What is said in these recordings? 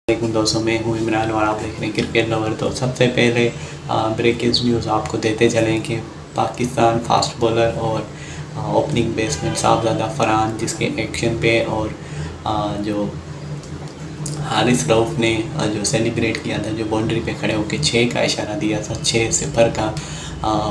वालेकुम दोस्तों, मैं हूँ इमरान और आप देख रहे हैं क्रिकेट लवर। तो सबसे पहले ब्रेकिंग न्यूज़ आपको देते चलें कि पाकिस्तान फास्ट बॉलर और ओपनिंग बैट्समैन साहबजादा फरहान जिसके एक्शन पे और जो हारिस रऊफ़ ने जो सेलिब्रेट किया था, जो बाउंड्री पे खड़े होकर 6 का इशारा दिया था, 6-0 का,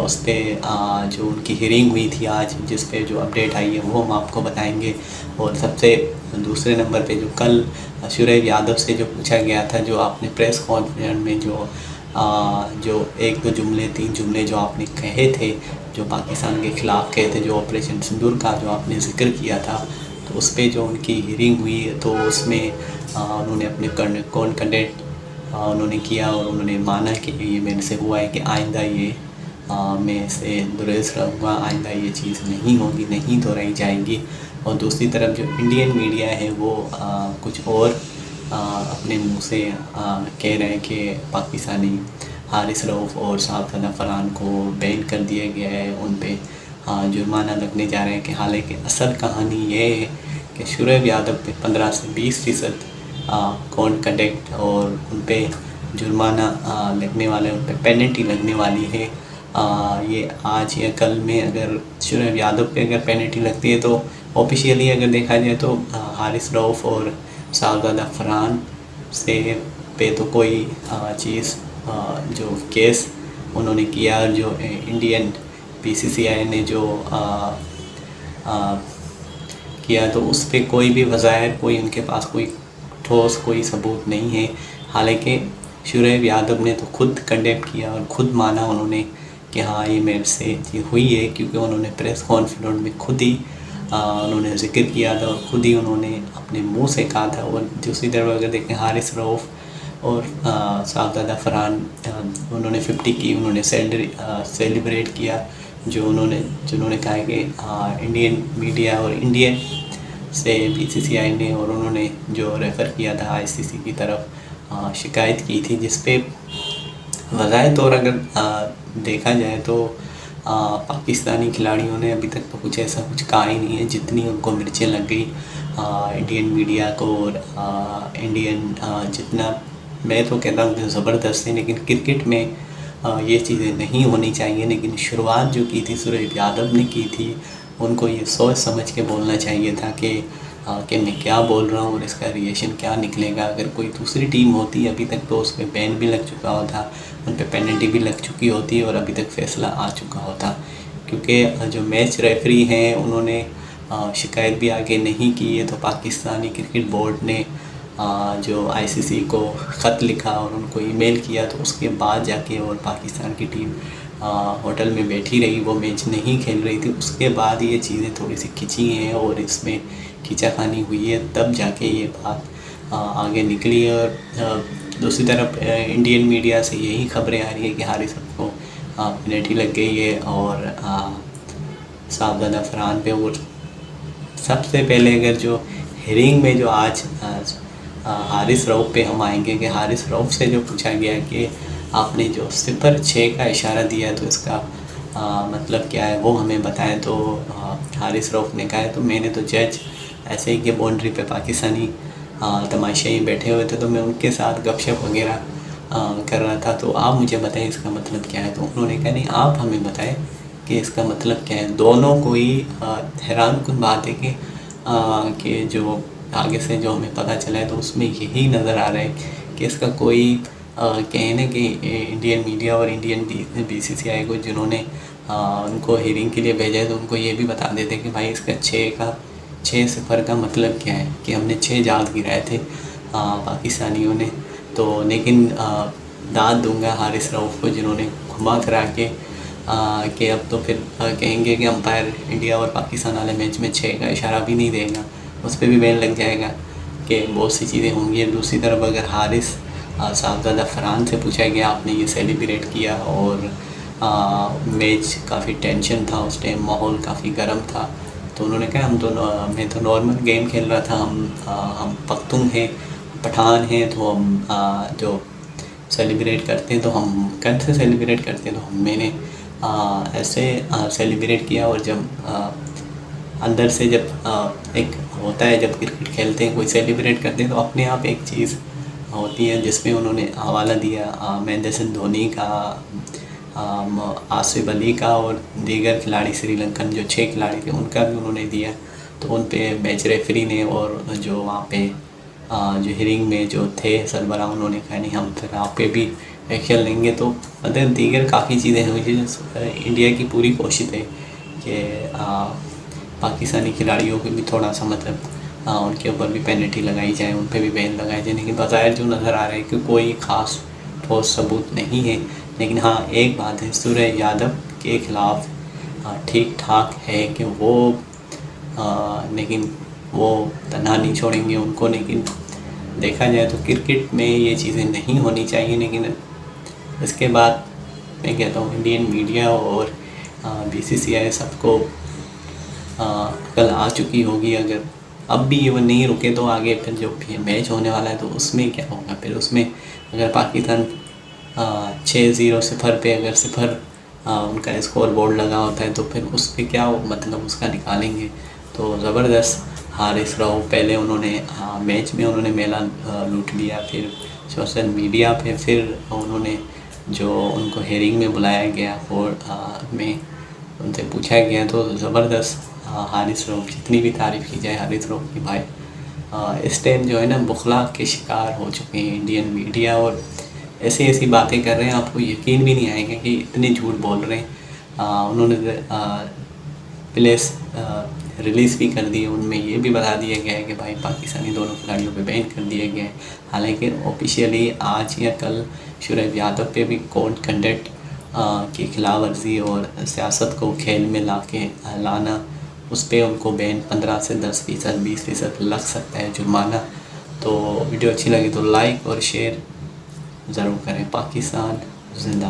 उस पर जो उनकी हियरिंग हुई थी आज, जिस पे जो अपडेट आई है वो हम आपको बताएंगे। और सबसे दूसरे नंबर पे जो कल सूर्य यादव से जो पूछा गया था, जो आपने प्रेस कॉन्फ्रेंस में जो 1-2 जुमले 3 जुमले जो आपने कहे थे, जो पाकिस्तान के ख़िलाफ़ कहे थे, जो ऑपरेशन सिंदूर का जो आपने ज़िक्र किया था, तो उस पर जो उनकी हियरिंग हुई तो उसमें उन्होंने अपने कंटेंट उन्होंने किया और उन्होंने माना कि ये मेरे से हुआ है कि आइंदा ये मैं इसे दुरुस्त रहूँगा, आइंदा ये चीज़ नहीं होगी, नहीं दोहराई जाएगी। और दूसरी तरफ जो इंडियन मीडिया है वो कुछ और अपने मुंह से कह रहे हैं कि पाकिस्तानी हारिस रऊफ़ और साहबजादा फरहान को बैन कर दिया गया है, उन पे जुर्माना लगने जा रहे हैं। कि हालांकि असल कहानी ये है कि शोएब यादव पे 15 से 20% कौन कंडक्ट और उन पे जुर्माना लगने वाला है, उन पे पेनल्टी लगने वाली है। ये आज या कल में अगर शोएब यादव पे अगर पेनल्टी लगती है तो ऑफिशियली अगर देखा जाए तो हारिस रऊफ़ और साहबजादा फरहान से पे तो कोई चीज़ जो केस उन्होंने किया और जो इंडियन बीसीसीआई ने जो किया तो उस पर कोई भी वज़ाहिर कोई उनके पास कोई ठोस कोई सबूत नहीं है। हालांकि शोएब यादव ने तो खुद कंडेम किया और खुद माना उन्होंने कि हाँ ये मेरे से ये हुई है, क्योंकि उन्होंने प्रेस कॉन्फ्रेंस में खुद ही उन्होंने ज़िक्र किया था और ख़ुद ही उन्होंने अपने मुंह से कहा था। और दूसरी तरफ अगर देखें हारिस रऊफ़ और साहबजादा फरहान, उन्होंने 50 की उन्होंने सेलिब्रेट किया, जो उन्होंने कहा कि इंडियन मीडिया और इंडियन से बीसीसीआई ने और उन्होंने जो रेफ़र किया था आईसीसी की तरफ शिकायत की थी, जिस पे वज़ाहिर तौर अगर देखा जाए तो पाकिस्तानी खिलाड़ियों ने अभी तक तो कुछ ऐसा कुछ कहा ही नहीं है। जितनी उनको मिर्चें लग गई इंडियन मीडिया को और इंडियन जितना, मैं तो कहता हूँ कि ज़बरदस्त है, लेकिन क्रिकेट में ये चीज़ें नहीं होनी चाहिए। लेकिन शुरुआत जो की थी शोएब यादव ने की थी, उनको ये सोच समझ के बोलना चाहिए था कि मैं क्या बोल रहा हूँ और इसका रिएक्शन क्या निकलेगा। अगर कोई दूसरी टीम होती अभी तक तो उस पर बैन भी लग चुका होता, उन पर पेनल्टी भी लग चुकी होती और अभी तक फ़ैसला आ चुका होता। क्योंकि जो मैच रेफरी हैं उन्होंने शिकायत भी आगे नहीं की है, तो पाकिस्तानी क्रिकेट बोर्ड ने जो आईसीसी को ख़त लिखा और उनको ईमेल किया, तो उसके बाद जाके और पाकिस्तान की टीम होटल में बैठी रही, वो मैच नहीं खेल रही थी। उसके बाद ये चीज़ें थोड़ी सी खिंची हैं और इसमें खींचाखानी हुई है, तब जाके ये बात आगे निकली है। और दूसरी तरफ इंडियन मीडिया से यही खबरें आ रही है कि हारिस को पेनल्टी लग गई है और साहबजादा फरहान पे। और सबसे पहले अगर जो हियरिंग में जो आज हारिस रऊफ़ पे हम आएंगे कि हारिस रऊफ़ से जो पूछा गया कि आपने जो 0-6 का इशारा दिया है तो इसका मतलब क्या है वो हमें बताएं। तो हारिस रऊफ़ ने कहा है तो मैंने तो जज ऐसे ही कि बाउंड्री पे पाकिस्तानी तमाशाई बैठे हुए थे तो मैं उनके साथ गपशप वगैरह कर रहा था, तो आप मुझे बताएं इसका मतलब क्या है। तो उन्होंने कहा नहीं, आप हमें बताएं कि इसका मतलब क्या है। दोनों को ही हैरानकुन बात है कि जो आगे से जो हमें पता चला है तो उसमें यही नज़र आ रहा है कि इसका कोई कहने कि इंडियन मीडिया और इंडियन बीसीसीआई को जिन्होंने उनको हियरिंग के लिए भेजा है तो उनको ये भी बता देते कि भाई इसका 6-0 का मतलब क्या है, कि हमने 6 जाल गिराए थे पाकिस्तानियों ने। तो लेकिन दाद दूंगा हारिस रऊफ़ को जिन्होंने घुमा करा के कि अब तो फिर कहेंगे कि अंपायर इंडिया और पाकिस्तान वाले मैच में 6 का इशारा भी नहीं देगा, उस पर भी बैन लग जाएगा, कि बहुत सी चीज़ें होंगी। दूसरी तरफ अगर हारिस साहबजादा फरहान से पूछा गया आपने ये सेलिब्रेट किया और मैच काफ़ी टेंशन था उस टाइम, माहौल काफ़ी गर्म था, तो उन्होंने कहा मैं तो नॉर्मल गेम खेल रहा था, हम पख्तून हैं, पठान हैं, तो हम जो सेलिब्रेट करते हैं तो हम कैसे सेलिब्रेट करते हैं, तो मैंने ऐसे सेलिब्रेट किया। और जब अंदर से जब एक होता है जब क्रिकेट खेलते हैं कोई सेलिब्रेट करते हैं तो अपने आप एक चीज़ होती है जिसमें उन्होंने हवाला दिया महेंद्र सिंह धोनी का, आसिफ अली का और दीगर खिलाड़ी श्रीलंकन जो 6 खिलाड़ी थे उनका भी उन्होंने दिया। तो उन पे मैच रेफरी ने और जो वहाँ पे जो हियरिंग में जो थे सरबराह उन्होंने कहा नहीं हम फिर आप पे भी एक्शन लेंगे। तो मतलब दीगर काफ़ी चीज़ें हुई थी। इंडिया की पूरी कोशिश है कि पाकिस्तानी खिलाड़ियों को भी थोड़ा सा मतलब उनके ऊपर भी पेनल्टी लगाई जाए, उन पर भी बैन लगाए जाए, लेकिन बज़ाहिर जो नज़र आ रहा है कि कोई ख़ास ठोस सबूत नहीं है। लेकिन हाँ एक बात है, सूर्य यादव के ख़िलाफ़ ठीक ठाक है कि वो लेकिन वो तन्हा नहीं छोड़ेंगे उनको। लेकिन देखा जाए तो क्रिकेट में ये चीज़ें नहीं होनी चाहिए। लेकिन इसके बाद मैं कहता हूँ इंडियन मीडिया और BCCI सबको कल आ चुकी होगी। अगर अब भी ये वो नहीं रुके तो आगे फिर जो मैच होने वाला है तो उसमें क्या होगा। फिर उसमें अगर पाकिस्तान 6-0 पे अगर 0 उनका स्कोर बोर्ड लगा होता है तो फिर उस पर क्या मतलब उसका निकालेंगे। तो ज़बरदस्त हारिस राव पहले उन्होंने मैच में उन्होंने मेला लूट लिया, फिर सोशल मीडिया पे फिर उन्होंने जो उनको हेयरिंग में बुलाया गया और में उनसे पूछा गया तो ज़बरदस्त हारिस राव, जितनी भी तारीफ़ की जाए हारिस राव की भाई इस टाइम जो है ना बुखला के शिकार हो चुके हैं इंडियन मीडिया और ऐसी ऐसी बातें कर रहे हैं आपको यकीन भी नहीं आएगा कि इतने झूठ बोल रहे हैं। उन्होंने प्लेस रिलीज़ भी कर दिए, उनमें ये भी बता दिया गया है कि भाई पाकिस्तानी दोनों खिलाड़ियों पे बैन कर दिए गए। हालांकि ऑफिशियली आज या कल शुरेब यादव पे भी कोड कंडक्ट की खिलाफ वर्जी और सियासत को खेल में लाना उस पर उनको बैन 15 से 10%, 20% लग सकता है जुर्माना। तो वीडियो अच्छी लगी तो लाइक और शेयर ज़रूर करें। पाकिस्तान जिंदा।